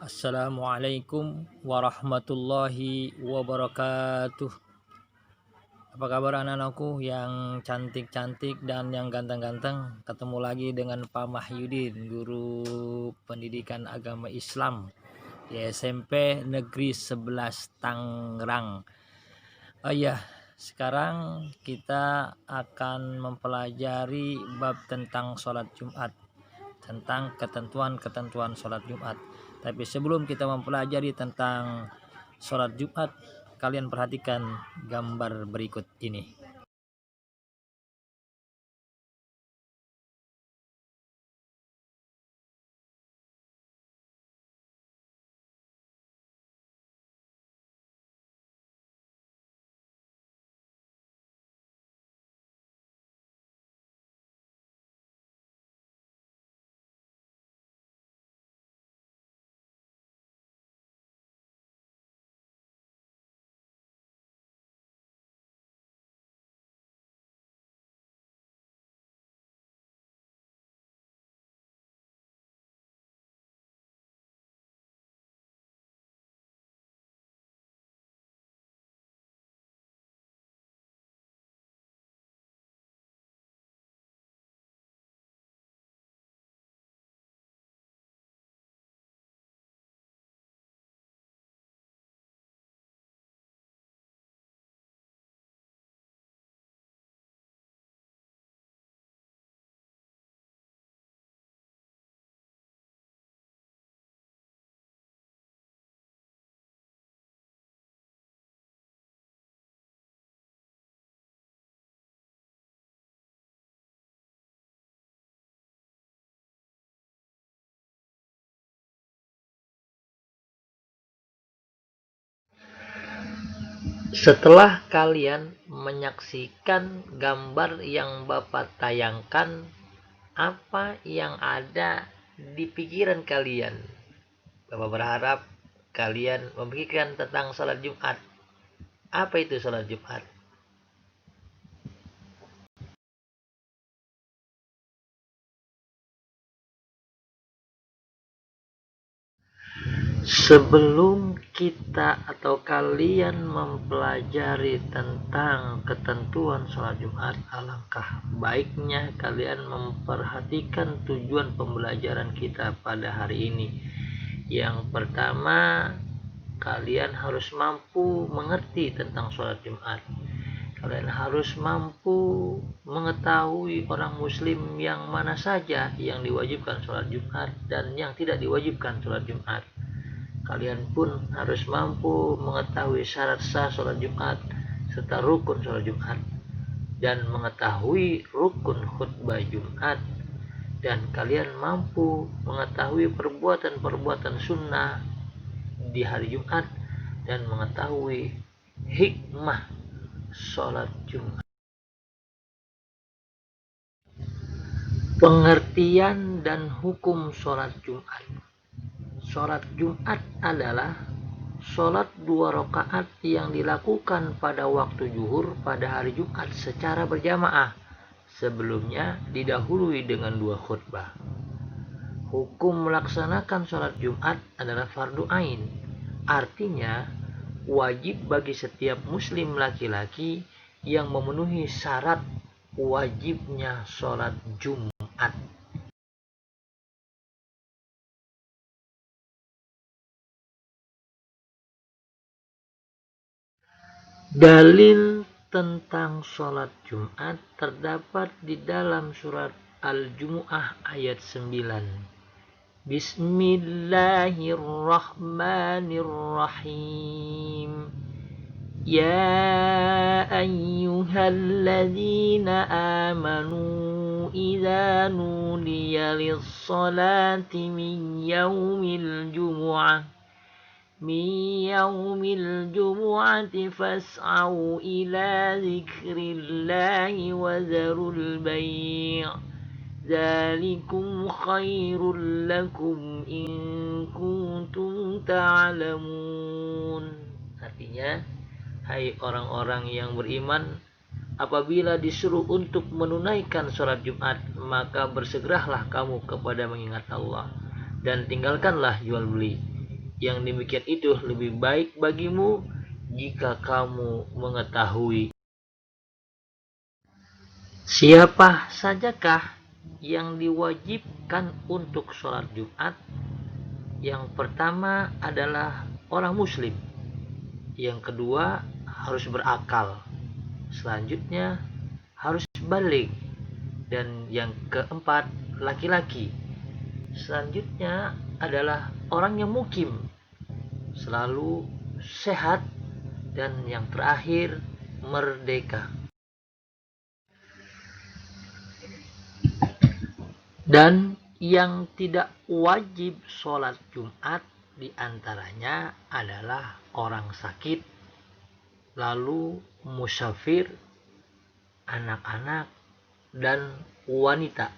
Assalamualaikum warahmatullahi wabarakatuh. Apa kabar anak-anakku yang cantik-cantik dan yang ganteng-ganteng? Ketemu lagi dengan Pak Mahyudin, guru pendidikan agama Islam di SMP Negeri 11 Tangerang. Oh iya, sekarang kita akan mempelajari bab tentang sholat Jumat, tentang ketentuan-ketentuan sholat Jumat. Tapi sebelum kita mempelajari tentang sholat Jumat, kalian perhatikan gambar berikut ini. Setelah kalian menyaksikan gambar yang Bapak tayangkan, apa yang ada di pikiran kalian? Bapak berharap kalian memikirkan tentang sholat Jumat. Apa itu sholat Jumat? Sebelum kita atau kalian mempelajari tentang ketentuan sholat Jumat, alangkah baiknya kalian memperhatikan tujuan pembelajaran kita pada hari ini. Yang pertama, kalian harus mampu mengerti tentang sholat Jumat. Kalian harus mampu mengetahui orang muslim yang mana saja yang diwajibkan sholat Jumat dan yang tidak diwajibkan sholat Jumat. Kalian pun harus mampu mengetahui syarat sah sholat Jumat serta rukun sholat Jumat, dan mengetahui rukun khutbah Jumat, dan kalian mampu mengetahui perbuatan-perbuatan sunnah di hari Jumat, dan mengetahui hikmah sholat Jumat. Pengertian dan hukum sholat Jumat. Sholat Jumat adalah sholat 2 rakaat yang dilakukan pada waktu zuhur pada hari Jumat secara berjamaah. Sebelumnya didahului dengan 2 khutbah. Hukum melaksanakan sholat Jumat adalah fardu ain. Artinya wajib bagi setiap muslim laki-laki yang memenuhi syarat wajibnya sholat Jumat. Dalil tentang sholat Jumat terdapat di dalam surat Al-Jumu'ah ayat 9. Bismillahirrahmanirrahim. Ya ayyuhalladzina amanu idza nudiya lis-salati min yaumil jumu'ah fas'au ila dzikrillahi wa dzarul bai' dzalikum khairul lakum in kuntum ta'lamun. Artinya, hai orang-orang yang beriman, apabila disuruh untuk menunaikan sholat Jumat, maka bersegeralah kamu kepada mengingat Allah, dan tinggalkanlah jual beli. Yang demikian itu lebih baik bagimu jika kamu mengetahui. Siapa sajakah yang diwajibkan untuk sholat Jumat? Yang pertama adalah orang muslim. Yang kedua harus berakal. Selanjutnya harus balik. Dan yang keempat laki-laki. Selanjutnya adalah orang yang mukim, selalu sehat, dan yang terakhir merdeka. Dan yang tidak wajib sholat Jumat diantaranya adalah orang sakit, lalu musafir, anak-anak, dan wanita.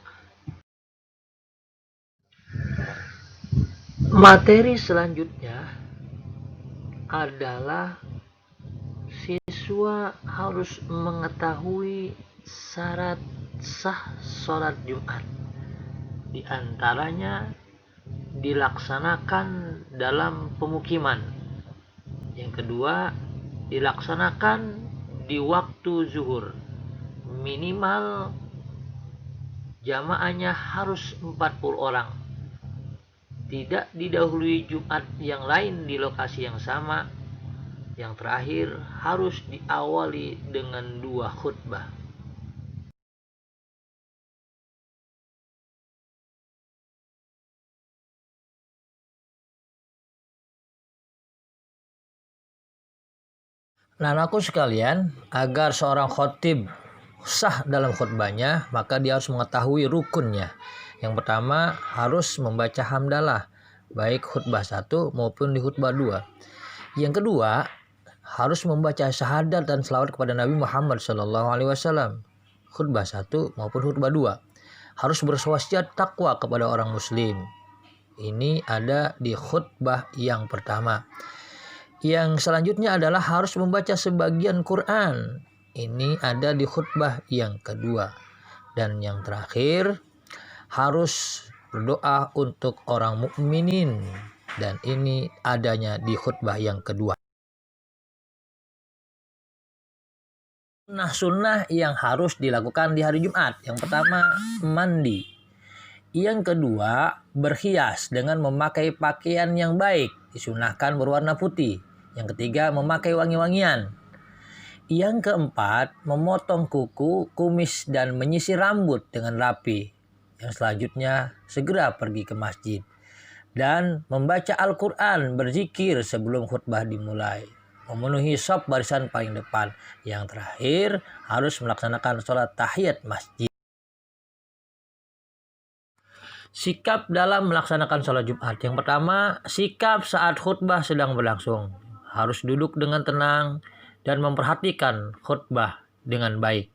Materi selanjutnya adalah siswa harus mengetahui syarat sah sholat Jumat. Di antaranya dilaksanakan dalam pemukiman. Yang kedua, dilaksanakan di waktu zuhur. Minimal jamaahnya harus 40 orang. Tidak didahului Jumat yang lain di lokasi yang sama. Yang terakhir, harus diawali dengan 2 khutbah. Anak-anakku sekalian, agar seorang khotib sah dalam khutbahnya, maka dia harus mengetahui rukunnya. Yang pertama, harus membaca hamdalah, baik khutbah 1 maupun di khutbah 2. Yang kedua, harus membaca syahadat dan selawat kepada Nabi Muhammad SAW, khutbah 1 maupun khutbah 2. Harus berwasiat takwa kepada orang muslim. Ini ada di khutbah yang pertama. Yang selanjutnya adalah harus membaca sebagian Quran. Ini ada di khutbah yang kedua. Dan yang terakhir, harus berdoa untuk orang mukminin. Dan ini adanya di khutbah yang kedua. Sunnah yang harus dilakukan di hari Jumat. Yang pertama, mandi. Yang kedua, berhias dengan memakai pakaian yang baik. Disunahkan berwarna putih. Yang ketiga, memakai wangi-wangian. Yang keempat, memotong kuku, kumis, dan menyisir rambut dengan rapi. Yang selanjutnya, segera pergi ke masjid. Dan membaca Al-Quran, berzikir sebelum khutbah dimulai. Memenuhi shaf barisan paling depan. Yang terakhir, harus melaksanakan sholat tahiyat masjid. Sikap dalam melaksanakan sholat Jumat. Yang pertama, sikap saat khutbah sedang berlangsung. Harus duduk dengan tenang dan memperhatikan khutbah dengan baik.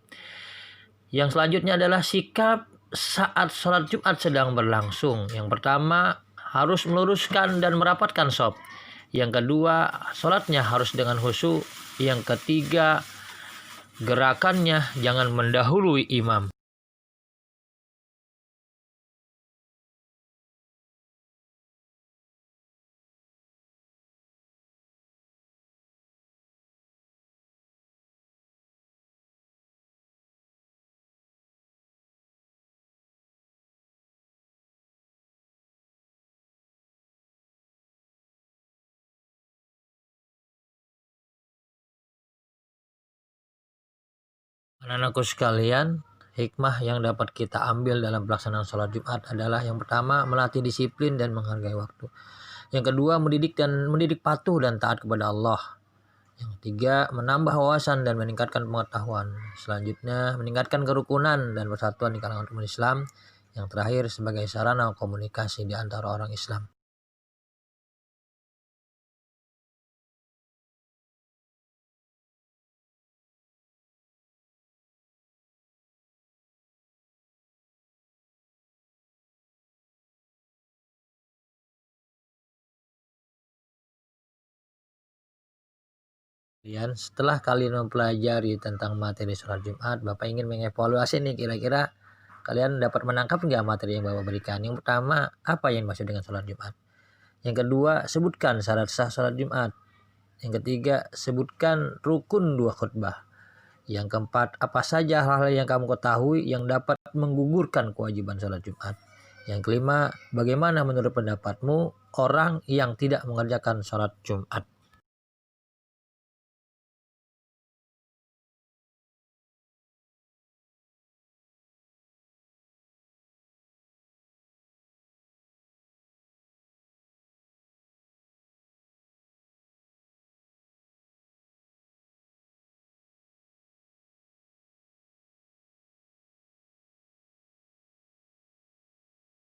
Yang selanjutnya adalah sikap saat sholat Jumat sedang berlangsung. Yang pertama, harus meluruskan dan merapatkan shaf. Yang kedua, sholatnya harus dengan khusyuk. Yang ketiga, gerakannya jangan mendahului imam. Anak-anakku sekalian, hikmah yang dapat kita ambil dalam pelaksanaan sholat Jumat adalah yang pertama, melatih disiplin dan menghargai waktu. Yang kedua, mendidik patuh dan taat kepada Allah. Yang ketiga, menambah wawasan dan meningkatkan pengetahuan. Selanjutnya, meningkatkan kerukunan dan persatuan di kalangan umat Islam. Yang terakhir, sebagai sarana komunikasi di antara orang Islam. Setelah kalian mempelajari tentang materi sholat Jumat, Bapak ingin mengevaluasi nih, kira-kira kalian dapat menangkap nggak materi yang Bapak berikan. Yang pertama, apa yang dimaksud dengan sholat Jumat? Yang kedua, sebutkan syarat sah sholat Jumat. Yang ketiga, sebutkan rukun 2 khutbah. Yang keempat, apa saja hal-hal yang kamu ketahui yang dapat menggugurkan kewajiban sholat Jumat. Yang kelima, bagaimana menurut pendapatmu orang yang tidak mengerjakan sholat Jumat?